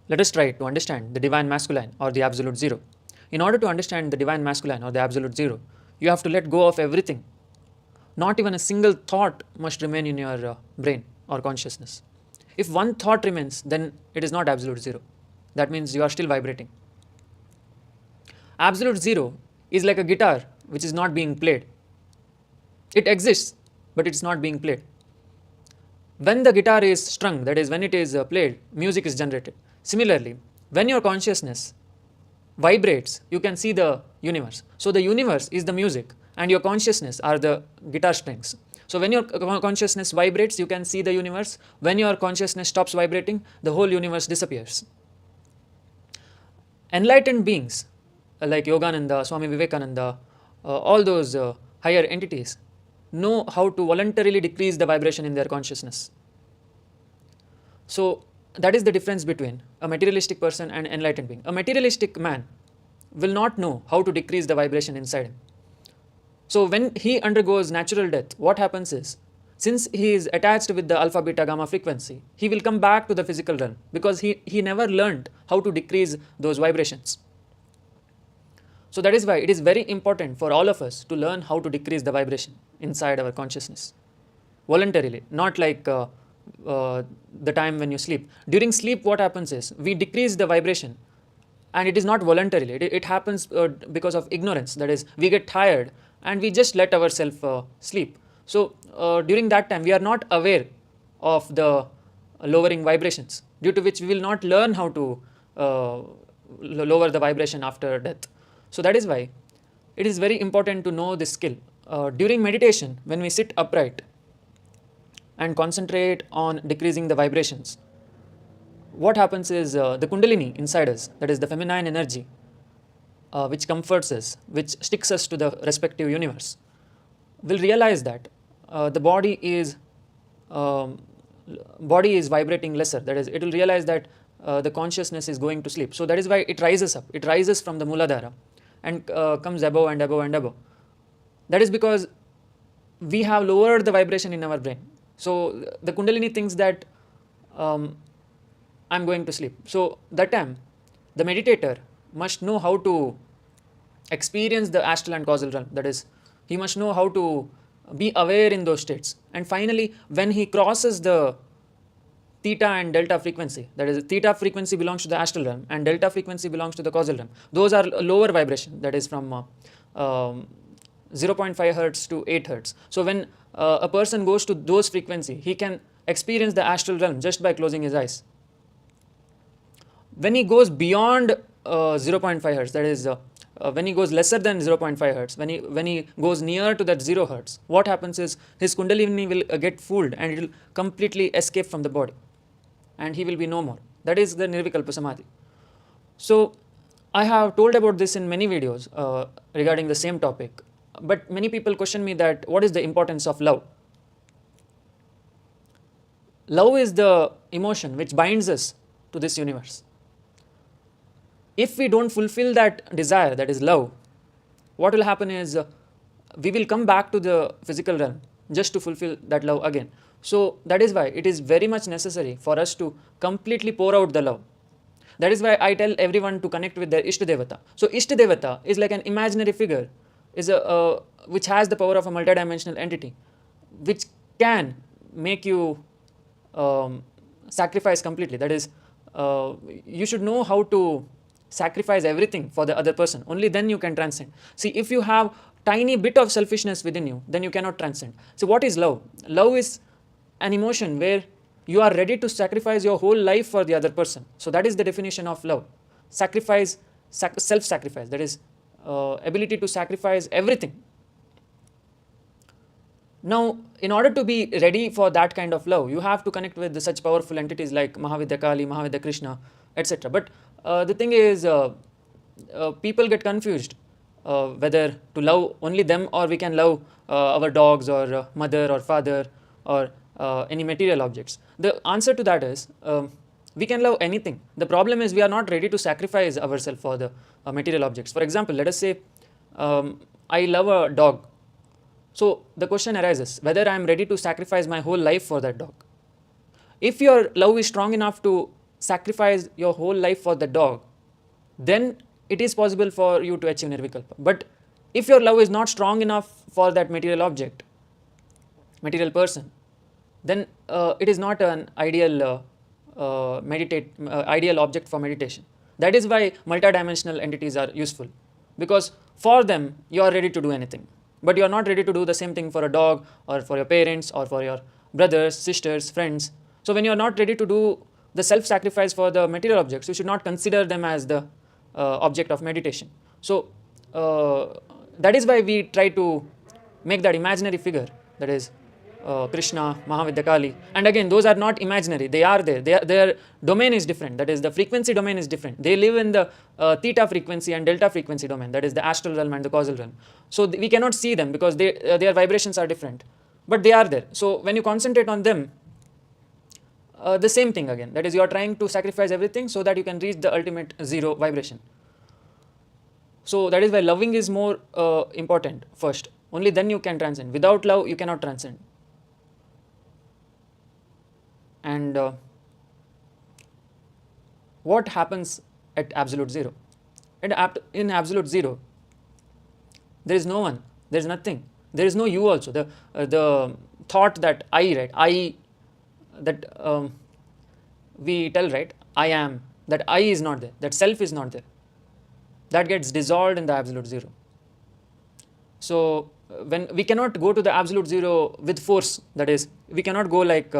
Let us try to understand the divine masculine or the absolute zero. In order to understand the divine masculine or the absolute zero, you have to let go of everything. Not even a single thought must remain in your brain or consciousness. If one thought remains, then it is not absolute zero. That means you are still vibrating. Absolute zero is like a guitar which is not being played. It exists, but it's not being played. When the guitar is strung, that is, when it is played, music is generated. Similarly, when your consciousness vibrates, you can see the universe. So the universe is the music, and your consciousness are the guitar strings. So when your consciousness vibrates, you can see the universe. When your consciousness stops vibrating, the whole universe disappears. Enlightened beings like Yogananda, Swami Vivekananda, all those higher entities know how to voluntarily decrease the vibration in their consciousness. So that is the difference between a materialistic person and enlightened being. A materialistic man will not know how to decrease the vibration inside him. So when he undergoes natural death, what happens is, since he is attached with the alpha, beta, gamma frequency, he will come back to the physical realm because he never learned how to decrease those vibrations. So that is why it is very important for all of us to learn how to decrease the vibration inside our consciousness voluntarily, not like the time when you sleep. During sleep, what happens is we decrease the vibration, and it is not voluntarily. It happens because of ignorance. That is, we get tired and we just let ourselves sleep. So during that time, we are not aware of the lowering vibrations, due to which we will not learn how to lower the vibration after death. So that is why it is very important to know this skill. During meditation, when we sit upright and concentrate on decreasing the vibrations, what happens is the Kundalini inside us, that is the feminine energy, which comforts us, which sticks us to the respective universe, will realize that the body is vibrating lesser. That is, it will realize that the consciousness is going to sleep. So that is why it rises up. It rises from the Muladhara and comes above and above and above. That is because we have lowered the vibration in our brain. So the Kundalini thinks that I'm going to sleep. So that time, the meditator must know how to experience the astral and causal realm. That is, he must know how to be aware in those states. And finally, when he crosses the theta and delta frequency, that is, theta frequency belongs to the astral realm and delta frequency belongs to the causal realm. Those are lower vibration, that is from 0.5 hertz to 8 hertz. So when a person goes to those frequency, he can experience the astral realm just by closing his eyes. When he goes beyond 0.5 hertz, that is, when he goes lesser than 0.5 hertz, when he goes near to that 0 hertz, what happens is his Kundalini will get fooled and it will completely escape from the body, and he will be no more. That is the Nirvikalpa Samadhi. So I have told about this in many videos regarding the same topic, but many people question me that what is the importance of love? Love is the emotion which binds us to this universe. If we don't fulfill that desire, that is love, what will happen is we will come back to the physical realm just to fulfill that love again. So that is why it is very much necessary for us to completely pour out the love. That is why I tell everyone to connect with their Ishta Devata. So Ishta Devata is like an imaginary figure, which has the power of a multidimensional entity, which can make you sacrifice completely. That is, you should know how to sacrifice everything for the other person. Only then you can transcend. See, if you have tiny bit of selfishness within you, then you cannot transcend. So what is love? Love is an emotion where you are ready to sacrifice your whole life for the other person. So that is the definition of love. Sacrifice, self-sacrifice. That is ability to sacrifice everything. Now, in order to be ready for that kind of love, you have to connect with such powerful entities like Mahavidya Kali, Mahavidya Krishna, etc. But the thing is, people get confused whether to love only them or we can love our dogs or mother or father or any material objects. The answer to that is we can love anything. The problem is we are not ready to sacrifice ourselves for the material objects. For example, let us say I love a dog. So the question arises whether I am ready to sacrifice my whole life for that dog. If your love is strong enough to sacrifice your whole life for the dog, then it is possible for you to achieve nirvikalpa. But if your love is not strong enough for that material object, material person, then it is not an ideal ideal object for meditation. That is why multidimensional entities are useful, because for them you are ready to do anything, but you are not ready to do the same thing for a dog or for your parents or for your brothers, sisters, friends. So when you are not ready to do the self-sacrifice for the material objects, you should not consider them as the object of meditation. So that is why we try to make that imaginary figure, that is Krishna, Mahavidya, Kali. And again, those are not imaginary. They are there. Their domain is different. That is, the frequency domain is different. They live in the theta frequency and delta frequency domain. That is the astral realm and the causal realm. So we cannot see them because their vibrations are different. But they are there. So when you concentrate on them, the same thing again. That is, you are trying to sacrifice everything so that you can reach the ultimate zero vibration. So that is why loving is more important first. Only then you can transcend. Without love, you cannot transcend. And what happens at absolute zero? In absolute zero, there is no one, there is nothing, there is no you also. The thought that I, right, I, that we tell, right, I am, that I is not there, that self is not there. That gets dissolved in the absolute zero. So when we cannot go to the absolute zero with force, that is, we cannot go like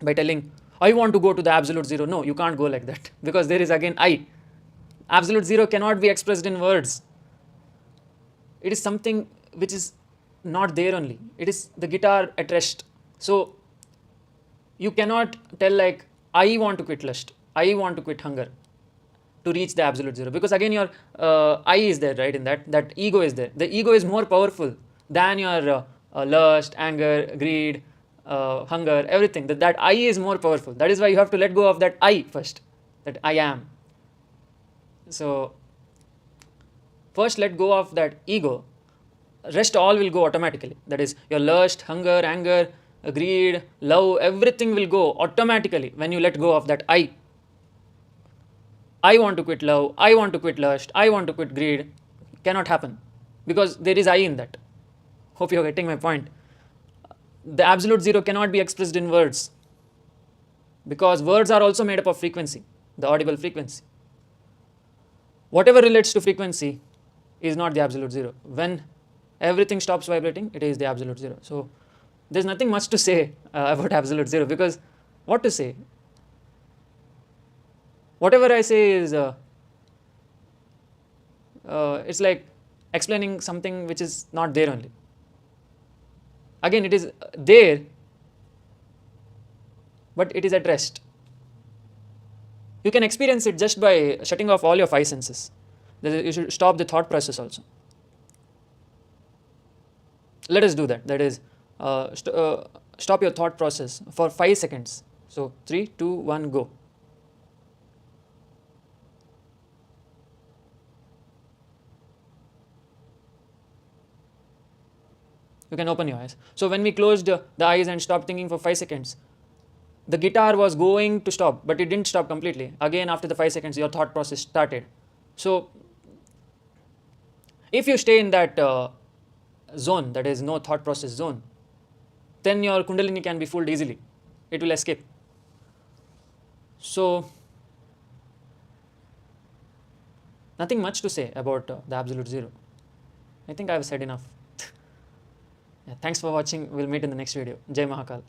by telling, I want to go to the absolute zero. No, you can't go like that, because there is again I. Absolute zero cannot be expressed in words. It is something which is not there only. It is the guitar at rest. So you cannot tell like, I want to quit lust, I want to quit hunger to reach the absolute zero, because again your I is there, right, in that ego is there. The ego is more powerful than your lust, anger, greed, hunger, everything. That I is more powerful. That is why you have to let go of that I first, that I am. So first let go of that ego, rest all will go automatically. That is, your lust, hunger, anger, greed, love, everything will go automatically when you let go of that I. I want to quit love, I want to quit lust, I want to quit greed. Cannot happen, because there is I in that. Hope you are getting my point. The absolute zero cannot be expressed in words, because words are also made up of frequency, the audible frequency. Whatever relates to frequency is not the absolute zero. When everything stops vibrating, it is the absolute zero. So there's nothing much to say about absolute zero, because what to say? Whatever I say is it's like explaining something which is not there only. Again, it is there, but it is at rest. You can experience it just by shutting off all your five senses. You should stop the thought process also. Let us do that. That is, stop your thought process for 5 seconds. So 3, 2, 1, go. You can open your eyes. So when we closed the eyes and stopped thinking for 5 seconds, the guitar was going to stop, but it didn't stop completely. Again, after the 5 seconds, your thought process started. So if you stay in that zone, that is no thought process zone, then your Kundalini can be fooled easily. It will escape. So nothing much to say about the absolute zero. I think I have said enough. Yeah, thanks for watching. We'll meet in the next video. Jai Mahakal.